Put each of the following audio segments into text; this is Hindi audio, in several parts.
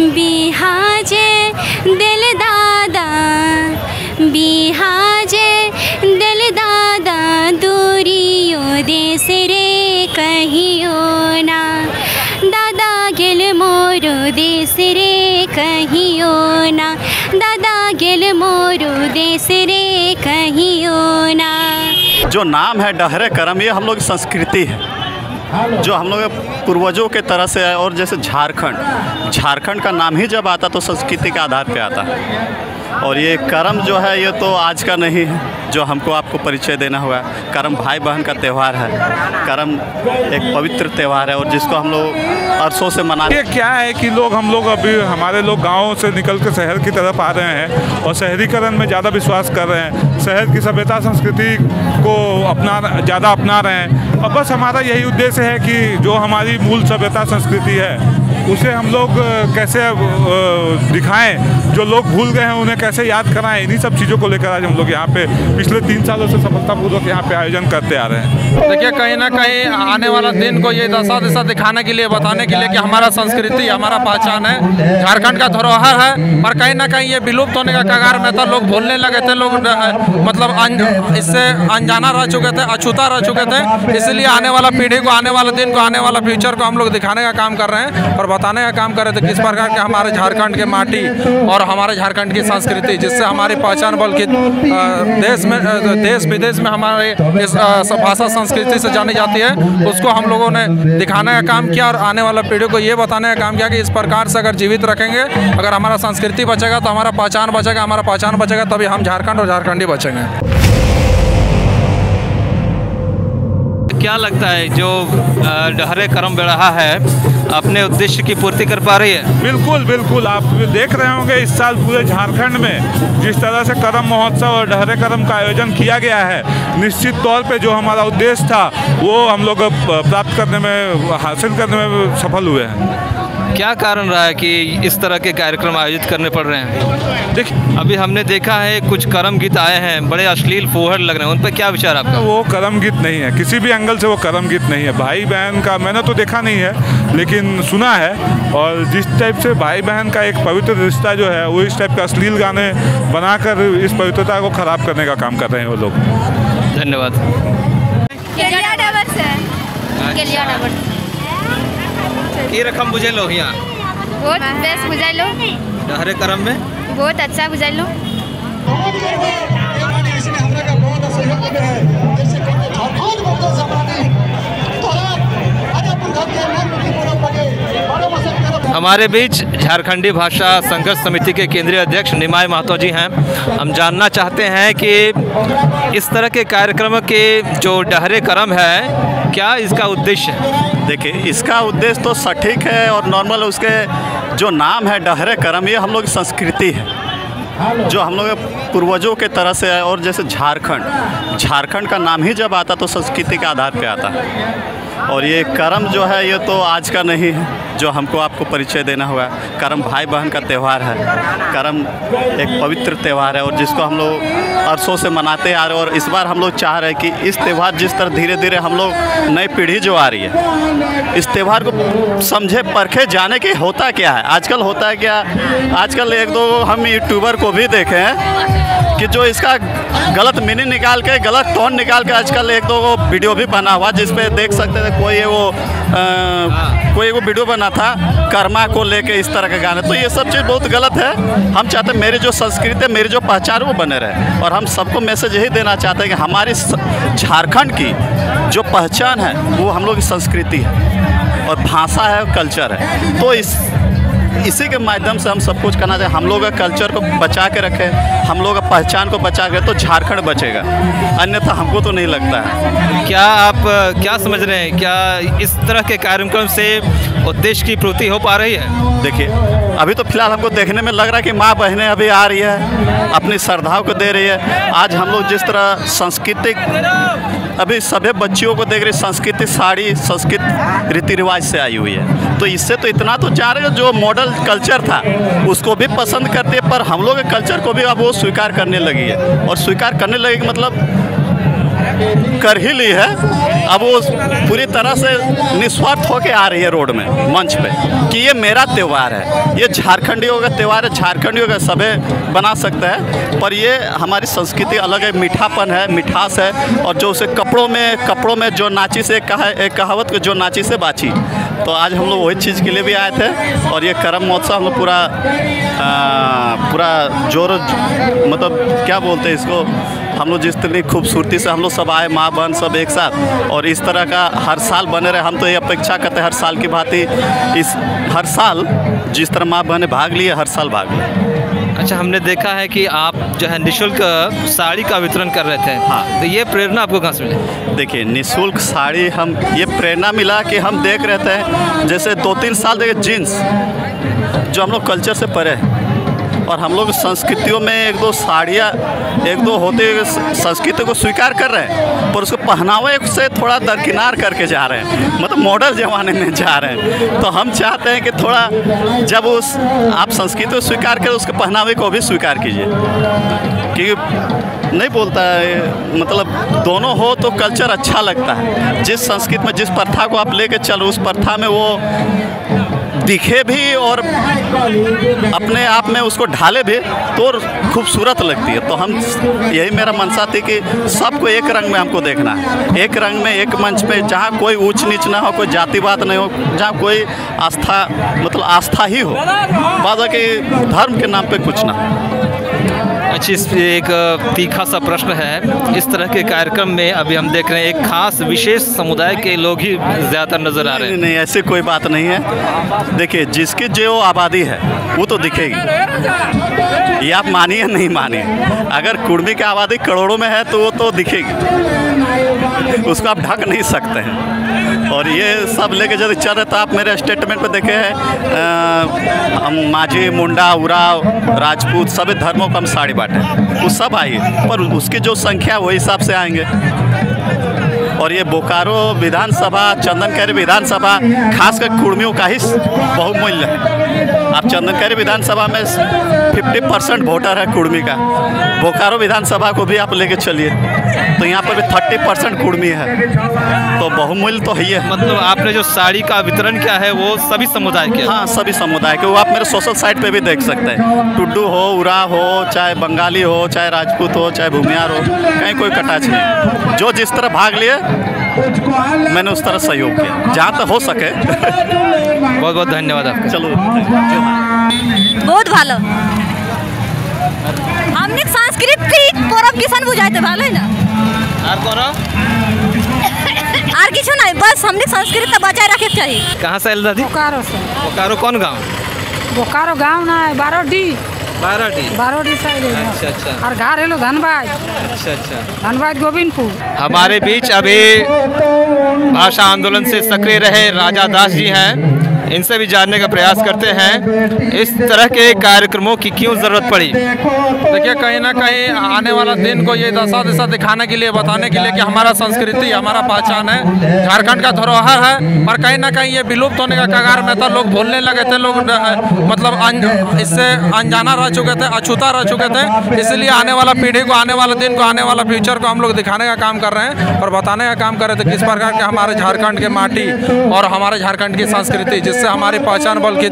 बिहाजे दिल दादा, बिहाजे दिल दादा, दूरियो देश रे कहियो ना, दादा गेल मोरो देश रे कहियो ना, दादा गेल मोरो देश रे कहियो ना। जो नाम है डहरे करम, ये हम लोग की संस्कृति है जो हम लोग पूर्वजों के तरह से है। और जैसे झारखंड का नाम ही जब आता तो संस्कृति के आधार पे आता है। और ये करम जो है ये तो आज का नहीं है, जो हमको आपको परिचय देना हुआ। करम भाई बहन का त्यौहार है। करम एक पवित्र त्यौहार है और जिसको हम लोग अरसों से मनाते हैं। ये क्या है कि हम लोग अभी हमारे लोग गाँव से निकल के शहर की तरफ आ रहे हैं और शहरीकरण में ज़्यादा विश्वास कर रहे हैं, शहर की सभ्यता संस्कृति को ज़्यादा अपना रहे हैं। और बस हमारा यही उद्देश्य है कि जो हमारी मूल सभ्यता संस्कृति है उसे हम लोग कैसे दिखाएं, जो लोग भूल गए हैं उन्हें कैसे याद कराएं। इन्हीं सब चीज़ों को लेकर आज हम लोग यहाँ पे पिछले 3 सालों से सफलतापूर्वक यहाँ पे आयोजन करते आ रहे हैं। देखिए, कहीं ना कहीं आने वाला दिन को ये दशा दिशा दिखाने के लिए, बताने के लिए कि हमारा संस्कृति, हमारा पहचान है, झारखंड का धरोहर है। और कहीं ना कहीं ये विलुप्त होने का कगार में था। लोग भूलने लगे थे, लोग मतलब इससे अनजाना रह चुके थे, अछूता रह चुके थे। इसलिए आने वाला पीढ़ी को, आने वाले दिन को, आने वाला फ्यूचर को हम लोग दिखाने का काम कर रहे हैं और बताने का काम कर रहे थे किस प्रकार के हमारे झारखंड के माटी और हमारे झारखंड की संस्कृति, जिससे हमारी पहचान बल्कि देश विदेश में हमारे इस भाषा संस्कृति से जानी जाती है, उसको हम लोगों ने दिखाने का काम किया और आने वाला पीढ़ी को ये बताने का काम किया कि इस प्रकार से अगर जीवित रखेंगे, अगर हमारा संस्कृति बचेगा तो हमारा पहचान बचेगा, हमारा पहचान बचेगा तभी हम झारखंड और झारखंडी बचेंगे। क्या लगता है जो डहरे करम बेढ़ा है अपने उद्देश्य की पूर्ति कर पा रही है? बिल्कुल बिल्कुल, आप देख रहे होंगे इस साल पूरे झारखंड में जिस तरह से करम महोत्सव और डहरे करम का आयोजन किया गया है, निश्चित तौर पे जो हमारा उद्देश्य था वो हम लोग प्राप्त करने में, हासिल करने में सफल हुए हैं। क्या कारण रहा है कि इस तरह के कार्यक्रम आयोजित करने पड़ रहे हैं? देखिए, अभी हमने देखा है कुछ करम गीत आए हैं, बड़े अश्लील फुहड़ लग रहे हैं, उन पर क्या विचार आपका? वो करम गीत नहीं है, किसी भी एंगल से वो करम गीत नहीं है। भाई बहन का मैंने तो देखा नहीं है लेकिन सुना है, और जिस टाइप से भाई बहन का एक पवित्र रिश्ता जो है वो इस टाइप का अश्लील गाने बनाकर इस पवित्रता को खराब करने का काम कर रहे हैं वो लोग। धन्यवाद। ये रकम बुझे लो यहाँ बहुत बेस्ट बुझाई लो, डहरे करम में बहुत अच्छा बुझाई लो। हमारे बीच झारखंडी भाषा संघर्ष समिति के केंद्रीय अध्यक्ष निमाय महतो जी हैं। हम जानना चाहते हैं कि इस तरह के कार्यक्रम के जो डहरे करम है, क्या इसका उद्देश्य है? देखिए, इसका उद्देश्य तो सटीक है और नॉर्मल। उसके जो नाम है डहरे करम, ये हम लोग की संस्कृति है जो हम लोग पूर्वजों के तरह से है। और जैसे झारखंड का नाम ही जब आता तो संस्कृति के आधार पे आता है। और ये करम जो है ये तो आज का नहीं है, जो हमको आपको परिचय देना हुआ। करम भाई बहन का त्यौहार है। करम एक पवित्र त्यौहार है और जिसको हम लोग अरसों से मनाते आ रहे हैं। और इस बार हम लोग चाह रहे हैं कि इस त्यौहार जिस तरह धीरे धीरे हम लोग, नई पीढ़ी जो आ रही है, इस त्यौहार को समझे परखे जाने के होता क्या है, आजकल होता है क्या। आजकल 1-2 हम यूट्यूबर को भी देखे हैं कि जो इसका गलत मीनिंग निकाल के, गलत टोन निकाल के आजकल 1-2 वीडियो भी बना हुआ, जिस पे देख सकते थे कोई वो वीडियो बना था कर्मा को लेके इस तरह के गाने। तो ये सब चीज़ बहुत गलत है। हम चाहते हैं मेरी जो संस्कृति है, मेरी जो पहचान वो बने रहे। और हम सबको मैसेज यही देना चाहते हैं कि हमारी झारखंड की जो पहचान है वो हम लोग की संस्कृति है और भाषा है, कल्चर है। तो इसी के माध्यम से हम सब कुछ करना चाहिए। हम लोग का कल्चर को बचा के रखें, हम लोग का पहचान को बचा के, तो झारखंड बचेगा, अन्यथा हमको तो नहीं लगता है। क्या आप क्या समझ रहे हैं, क्या इस तरह के कार्यक्रम से उद्देश्य की पूर्ति हो पा रही है? देखिए, अभी तो फिलहाल हमको देखने में लग रहा है कि माँ बहनें अभी आ रही है, अपनी श्रद्धाओं को दे रही है। आज हम लोग जिस तरह सांस्कृतिक अभी सभी बच्चियों को देख रहे, संस्कृति साड़ी, संस्कृत रीति रिवाज से आई हुई है। तो इससे तो इतना तो जा रहे हो, जो मॉडल कल्चर था उसको भी पसंद करती है, पर हम लोग के कल्चर को भी अब वो स्वीकार करने लगी है। और स्वीकार करने लगेगी मतलब कर ही ली है, अब वो पूरी तरह से निस्वार्थ होके आ रही है रोड में, मंच पे, कि ये मेरा त्यौहार है, ये झारखंडियों का त्यौहार है, झारखंडियों का सभी बना सकता है, पर ये हमारी संस्कृति अलग है, मीठापन है, मिठास है। और जो उसे कपड़ों में जो नाची से एक कहावत को जो नाची से बाची, तो आज हम लोग वही चीज़ के लिए भी आए थे। और ये करम महोत्सव हम लोग पूरा जोर, मतलब क्या बोलते हैं इसको, हम लोग जिस तरह खूबसूरती से हम लोग सब आए, माँ बहन सब एक साथ, और इस तरह का हर साल बने रहे। हम तो ये अपेक्षा करते हैं हर साल की भांति हर साल जिस तरह माँ बहनें भाग लिए, हर साल भाग लें। अच्छा, हमने देखा है कि आप जो है निःशुल्क साड़ी का वितरण कर रहे थे। हाँ। तो ये प्रेरणा आपको कहाँ से मिली? देखिए, निःशुल्क साड़ी ये प्रेरणा मिला कि हम देख रहे थे, जैसे 2-3 साल देखिए जीन्स जो हम लोग कल्चर से परे है, और हम लोग संस्कृतियों में एक दो साड़ियाँ होते संस्कृति को स्वीकार कर रहे हैं, पर उसको पहनावे से थोड़ा दरकिनार करके जा रहे हैं, मतलब मॉडर्न ज़माने में जा रहे हैं। तो हम चाहते हैं कि थोड़ा जब आप संस्कृति को स्वीकार करें, उसके पहनावे को भी स्वीकार कीजिए, क्योंकि नहीं बोलता है, मतलब दोनों हो तो कल्चर अच्छा लगता है। जिस संस्कृति में जिस प्रथा को आप लेके चलो, उस प्रथा में वो दिखे भी और अपने आप में उसको ढाले भी तो खूबसूरत लगती है। तो हम यही मेरा मनसा थी कि सबको एक रंग में हमको देखना है, एक रंग में, एक मंच पे, जहाँ कोई ऊंच नीच ना हो, कोई जातिवाद नहीं हो, जहाँ कोई आस्था, मतलब आस्था ही हो, बाकी धर्म के नाम पे कुछ ना हो। अच्छा, इस एक तीखा सा प्रश्न है, इस तरह के कार्यक्रम में अभी हम देख रहे हैं एक खास विशेष समुदाय के लोग ही ज़्यादातर नज़र आ रहे हैं। नहीं, ऐसी कोई बात नहीं है। देखिए, जिसकी जो आबादी है वो तो दिखेगी, ये आप मानिए नहीं मानिए। अगर कुर्मी की आबादी करोड़ों में है तो वो तो दिखेगी, उसको आप ढक नहीं सकते हैं। और ये सब लेके जब चल रहे, तो आप मेरे स्टेटमेंट पे देखे हैं, हम माझी, मुंडा, उराव, राजपूत सभी धर्मों को हम साड़ी बांटे, वो सब आइए, पर उसकी जो संख्या वही हिसाब से आएंगे। और ये बोकारो विधानसभा, चंदनकरी विधानसभा, खासकर कुर्मियों का ही बहुमूल्य है। आप चंदनकरी विधानसभा में 50% वोटर है कुर्मी का, बोकारो विधानसभा को भी आप लेके चलिए तो यहाँ पर भी 30% कुर्मी है, तो बहुमूल्य तो है ही है। मतलब आपने जो साड़ी का वितरण किया है वो सभी समुदाय के? हाँ, सभी समुदाय के। वो आप मेरे सोशल साइट पे भी देख सकते हैं। टुड्डू हो, उराव हो, चाहे बंगाली हो, चाहे राजपूत हो, चाहे भूमियार हो, कहीं कोई कटाच नहीं। जो जिस तरह भाग लिए मैंने उस तरह सहयोग किया जहाँ तक हो सके। बहुत बहुत धन्यवाद आपका। चलो, बहुत ভালো। हमने सांस्कृतिक परब किसान बुझाते ভালো है ना? আর करो? আর কিছু নাই, बस हमने संस्कृति बचाए रखे चाहिए। कहाँ से आयल दादी? बोकारो से। बोकारो कौन गाँव? बोकारो गाँव ना है, बारोडी। बारोडी साइड है। अच्छा अच्छा। और घर है लो धनबाद। अच्छा अच्छा। धनबाद गोविंदपुर। हमारे बीच अभी भाषा आंदोलन से सक्रिय रहे राजा दास जी हैं, इनसे भी जानने का प्रयास करते हैं इस तरह के कार्यक्रमों की क्यों ज़रूरत पड़ी। देखिए, कहीं ना कहीं आने वाला दिन को ये दशा दिशा दिखाने के लिए, बताने के लिए कि हमारा संस्कृति, हमारा पहचान है, झारखंड का धरोहर है, और कहीं ना कहीं ये विलुप्त होने का कगार में था। लोग भूलने लगे थे, लोग मतलब इससे अनजाना रह चुके थे, अछूता रह चुके थे। इसलिए आने वाला पीढ़ी को, आने वाले दिन को, आने वाला फ्यूचर को हम लोग दिखाने का काम कर रहे हैं और बताने का काम कर रहे थे किस प्रकार के हमारे झारखंड के माटी और हमारे झारखंड की संस्कृति, जिससे हमारी पहचान, बल्कि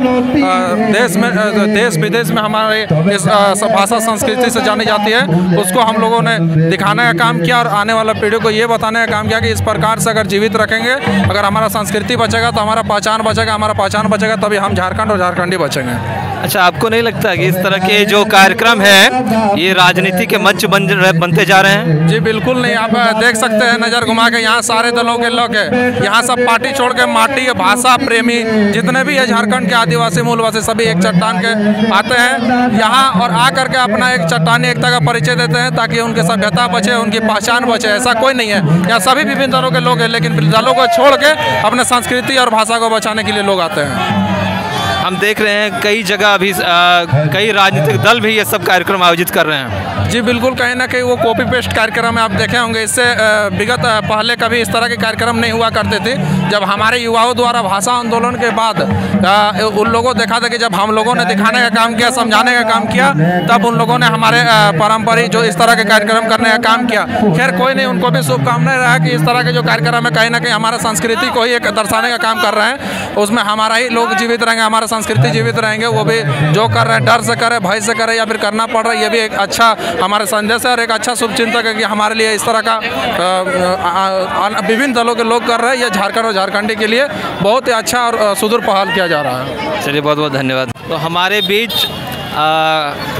देश विदेश में हमारे इस भाषा संस्कृति से जानी जाती है, उसको हम लोगों ने दिखाने का काम किया और आने वाला पीढ़ी को ये बताने का काम किया कि इस प्रकार से अगर जीवित रखेंगे, अगर हमारा संस्कृति बचेगा तो हमारा पहचान बचेगा, हमारा पहचान बचेगा तभी हम झारखंड और झारखंडी बचेंगे। अच्छा, आपको नहीं लगता कि इस तरह के जो कार्यक्रम है ये राजनीति के मंच बनते जा रहे हैं? जी बिल्कुल नहीं। आप देख सकते हैं नज़र घुमा के, यहाँ सारे दलों के लोग हैं, यहाँ सब पार्टी छोड़ के माटी, भाषा प्रेमी जितने भी है झारखंड के आदिवासी मूलवासी सभी एक चट्टान के आते हैं यहाँ और आ करके अपना एक चट्टानी एकता का परिचय देते हैं ताकि उनकी सभ्यता बचे, उनकी पहचान बचे। ऐसा कोई नहीं है, यहाँ सभी विभिन्न दलों के लोग हैं, लेकिन दलों को छोड़ के अपने संस्कृति और भाषा को बचाने के लिए लोग आते हैं। हम देख रहे हैं कई जगह अभी कई राजनीतिक दल भी ये सब कार्यक्रम आयोजित कर रहे हैं। जी बिल्कुल, कहीं ना कहीं वो कॉपी पेस्ट कार्यक्रम है, आप देखे होंगे। इससे विगत पहले कभी इस तरह के कार्यक्रम नहीं हुआ करते थे। जब हमारे युवाओं द्वारा भाषा आंदोलन के बाद उन लोगों देखा था कि जब हम लोगों ने दिखाने का काम किया, समझाने का काम किया, तब उन लोगों ने हमारे पारंपरिक जो इस तरह के कार्यक्रम करने का काम किया। खैर कोई नहीं, उनको भी शुभकामनाएं रहा कि इस तरह के जो कार्यक्रम है कहीं ना कहीं हमारा संस्कृति को ही एक दर्शाने का काम कर रहे हैं। उसमें हमारा ही लोग जीवित रहेंगे, हमारा संस्कृति जीवित रहेंगे। वो भी जो कर रहे हैं डर से करे, भय से करे या फिर करना पड़ रहा है, ये भी एक अच्छा हमारे संदेश है और एक अच्छा शुभचिंतक है कि हमारे लिए इस तरह का विभिन्न दलों के लोग कर रहे हैं। ये झारखंड और झारखंडी के लिए बहुत ही अच्छा और सुदूर पहल किया जा रहा है। चलिए बहुत बहुत धन्यवाद। तो हमारे बीच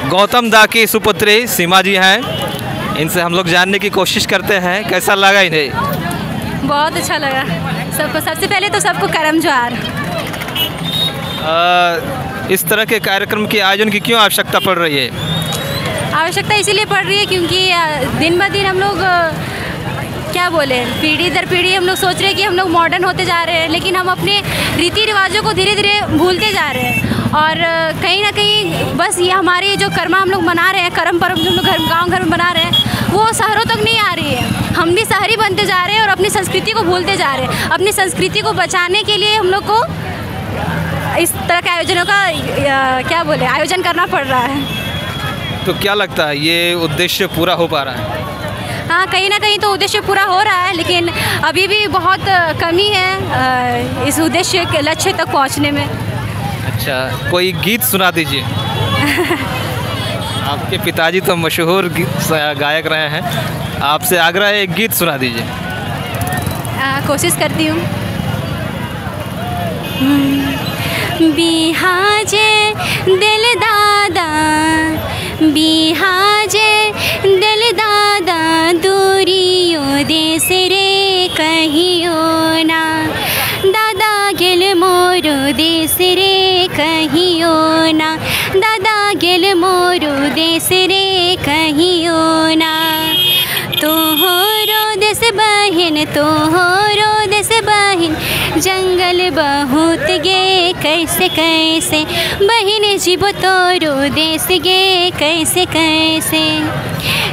गौतम दा की सुपुत्री सीमा जी हैं, इनसे हम लोग जानने की कोशिश करते हैं कैसा लगा इन्हें। बहुत अच्छा लगा सबको। सबसे पहले तो सबको करम जोहार। इस तरह के कार्यक्रम के आयोजन की क्यों आवश्यकता पड़ रही है? आवश्यकता इसीलिए पड़ रही है क्योंकि दिन ब दिन हम लोग क्या बोले, पीढ़ी दर पीढ़ी हम लोग सोच रहे हैं कि हम लोग मॉडर्न होते जा रहे हैं, लेकिन हम अपने रीति रिवाजों को धीरे धीरे भूलते जा रहे हैं। और कहीं ना कहीं बस ये हमारी जो कर्मा हम लोग मना रहे हैं, कर्म पर्व जो हम लोग गाँव घर में बना रहे हैं, वो शहरों तक नहीं आ रही है। हम भी शहरी बनते जा रहे हैं और अपनी संस्कृति को भूलते जा रहे हैं। अपनी संस्कृति को बचाने के लिए हम लोग को इस तरह के आयोजनों का क्या बोले आयोजन करना पड़ रहा है। तो क्या लगता है ये उद्देश्य पूरा हो पा रहा है? हाँ, कहीं ना कहीं तो उद्देश्य पूरा हो रहा है, लेकिन अभी भी बहुत कमी है इस उद्देश्य के लक्ष्य तक पहुंचने में। अच्छा, कोई गीत सुना दीजिए। आपके पिताजी तो मशहूर गायक रहे हैं, आपसे आग्रह है एक गीत सुना दीजिए। कोशिश करती हूँ। बिहाजे दिल दादा, बिहाजे दिल दादा, दूरियो देश रे कहियो ना, दादा गेल मोरो देश रे कहियो ना, दादा गेल मोरो देश रे कहियो ना। तोहरो देश बहिन, तोहरो देश बहिन, जंगल बहुत गे कैसे कैसे, बहिन जीवो तोरो देश गे कैसे कैसे।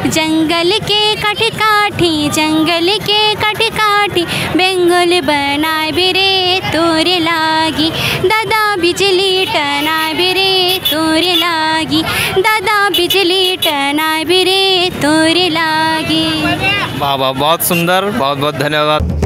जंगल के काट काठी, जंगल के काट काठी, बेंगल बनाए बेरे तोरे लागी, दादा बिजली टनाए बेरे तोरे लागी, दादा बिजली टनाए बेरे तोरे लागी। वाह वाह, बहुत सुंदर, बहुत बहुत धन्यवाद।